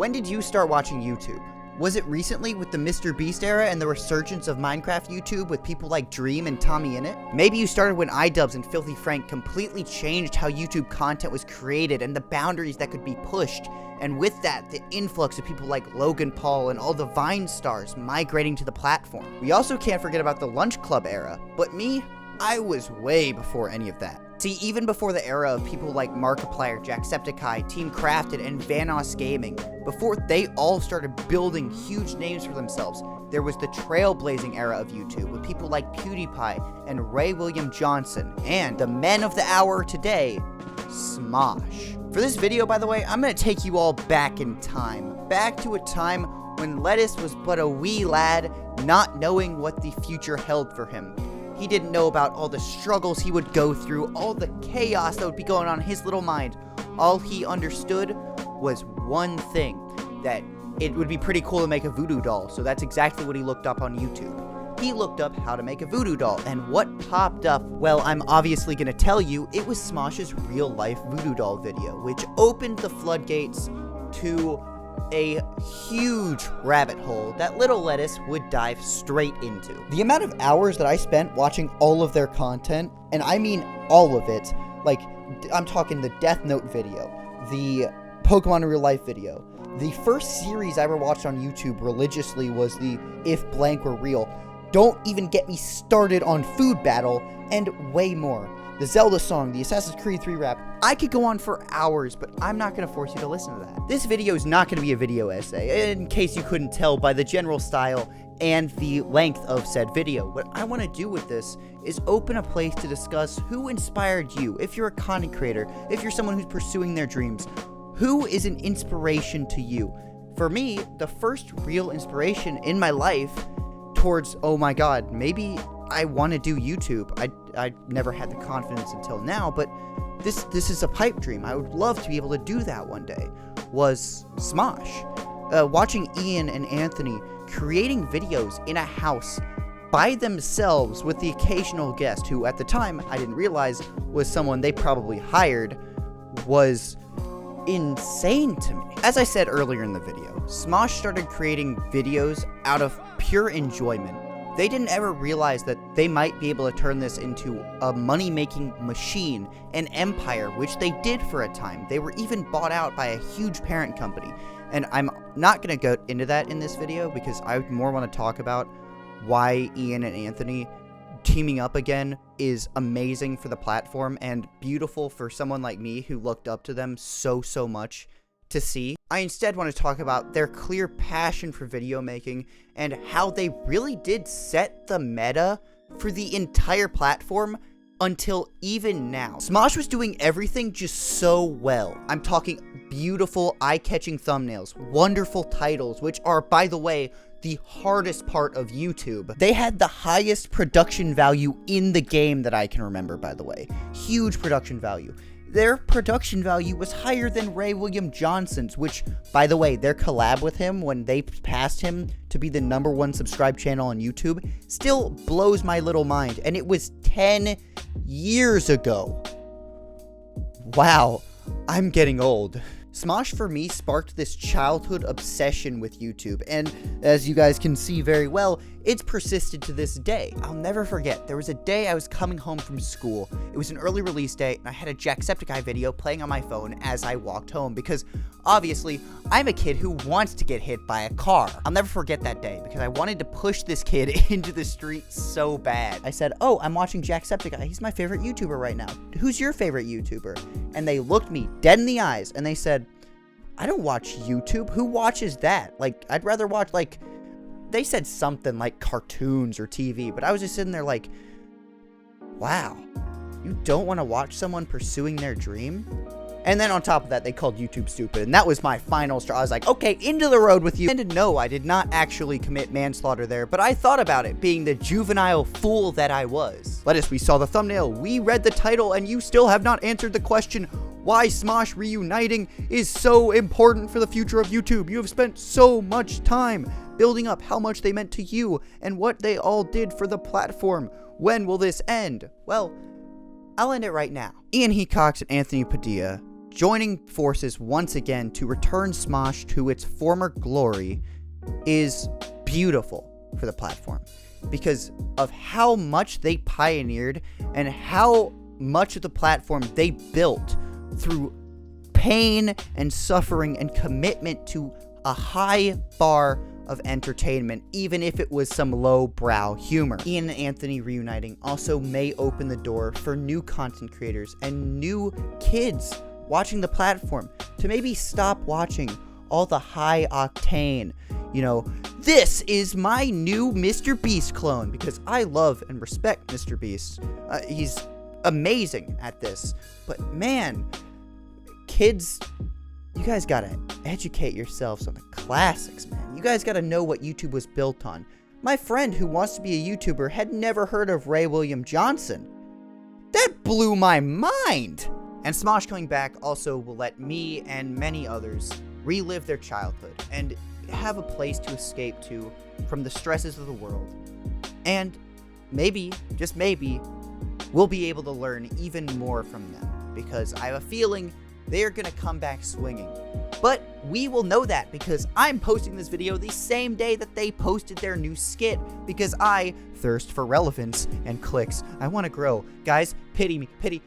When did you start watching YouTube? Was it recently with the Mr. Beast era and the resurgence of Minecraft YouTube with people like Dream and Tommy in it? Maybe you started when iDubbbz and Filthy Frank completely changed how YouTube content was created and the boundaries that could be pushed. And with that, the influx of people like Logan Paul and all the Vine stars migrating to the platform. We also can't forget about the Lunch Club era, but me, I was way before any of that. See, even before the era of people like Markiplier, Jacksepticeye, Team Crafted, and Vanoss Gaming, before they all started building huge names for themselves, there was the trailblazing era of YouTube with people like PewDiePie and Ray William Johnson, and the men of the hour today, Smosh. For this video, by the way, I'm going to take you all back in time. Back to a time when Lettuce was but a wee lad, not knowing what the future held for him. He didn't know about all the struggles he would go through, all the chaos that would be going on in his little mind. All he understood was one thing, that it would be pretty cool to make a voodoo doll, so that's exactly what he looked up on YouTube. He looked up how to make a voodoo doll, and what popped up? Well, I'm obviously going to tell you, it was Smosh's real-life voodoo doll video, which opened the floodgates to a huge rabbit hole that little Lettuce would dive straight into. The amount of hours that I spent watching all of their content, and I mean all of it, like, I'm talking the Death Note video, the Pokemon in Real Life video. The first series I ever watched on YouTube religiously was the If Blank Were Real. Don't even get me started on Food Battle, and way more. The Zelda song, the Assassin's Creed 3 rap. I could go on for hours, but I'm not going to force you to listen to that. This video is not going to be a video essay, in case you couldn't tell by the general style and the length of said video. What I want to do with this is open a place to discuss who inspired you. If you're a content creator, if you're someone who's pursuing their dreams, who is an inspiration to you? For me, the first real inspiration in my life towards, oh my god, maybe I want to do YouTube. I never had the confidence until now, but this is a pipe dream. I would love to be able to do that one day, was Smosh. Watching Ian and Anthony creating videos in a house by themselves with the occasional guest, who at the time I didn't realize was someone they probably hired, was insane to me. As I said earlier in the video, Smosh started creating videos out of pure enjoyment. They didn't ever realize that they might be able to turn this into a money-making machine, an empire, which they did for a time. They were even bought out by a huge parent company. And I'm not going to go into that in this video because I more want to talk about why Ian and Anthony teaming up again is amazing for the platform and beautiful for someone like me who looked up to them so much to see. I instead want to talk about their clear passion for video making and how they really did set the meta for the entire platform until even now. Smosh was doing everything just so well. I'm talking beautiful, eye-catching thumbnails, wonderful titles, which are, by the way, the hardest part of YouTube. They had the highest production value in the game that I can remember, by the way. Huge production value. Their production value was higher than Ray William Johnson's, which, by the way, their collab with him when they passed him to be the #1 subscribed channel on YouTube still blows my little mind, and it was 10 years ago. Wow, I'm getting old. Smosh for me sparked this childhood obsession with YouTube, and as you guys can see very well, it's persisted to this day. I'll never forget, there was a day I was coming home from school. It was an early release day, and I had a Jacksepticeye video playing on my phone as I walked home, because obviously, I'm a kid who wants to get hit by a car. I'll never forget that day, because I wanted to push this kid into the street so bad. I said, oh, I'm watching Jacksepticeye. He's my favorite YouTuber right now. Who's your favorite YouTuber? And they looked me dead in the eyes, and they said, I don't watch YouTube. Who watches that? Like, I'd rather watch, like, they said something like cartoons or TV, but I was just sitting there like, wow, you don't want to watch someone pursuing their dream? And then on top of that, they called YouTube stupid, and that was my final straw. I was like, okay, into the road with you. And no, I did not actually commit manslaughter there, but I thought about it, being the juvenile fool that I was. Lettuce, we saw the thumbnail, we read the title, and you still have not answered the question, why Smosh reuniting is so important for the future of YouTube. You have spent so much time building up how much they meant to you and what they all did for the platform. When will this end? Well, I'll end it right now. Ian Hecox and Anthony Padilla joining forces once again to return Smosh to its former glory is beautiful for the platform because of how much they pioneered and how much of the platform they built through pain and suffering and commitment to a high bar of entertainment, even if it was some low-brow humor. Ian and Anthony reuniting also may open the door for new content creators and new kids watching the platform to maybe stop watching all the high-octane, this is my new Mr. Beast clone, because I love and respect Mr. Beast. He's amazing at this, but man, kids, you guys gotta educate yourselves on the classics, man. You guys gotta know what YouTube was built on. My friend who wants to be a YouTuber had never heard of Ray William Johnson. That blew my mind! And Smosh coming back also will let me and many others relive their childhood and have a place to escape to from the stresses of the world. And maybe, just maybe, we'll be able to learn even more from them, because I have a feeling they're gonna come back swinging. But we will know that because I'm posting this video the same day that they posted their new skit, because I thirst for relevance and clicks. I want to grow. Guys, pity me. Pity.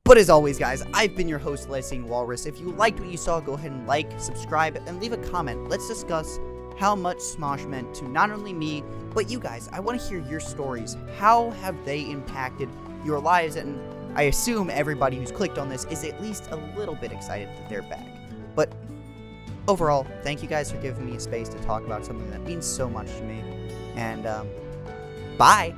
But as always, guys, I've been your host, Lesing Walrus. If you liked what you saw, go ahead and like, subscribe, and leave a comment. Let's discuss how much Smosh meant to not only me, but you guys. I want to hear your stories. How have they impacted your lives? And I assume everybody who's clicked on this is at least a little bit excited that they're back. But overall, thank you guys for giving me a space to talk about something that means so much to me. And bye!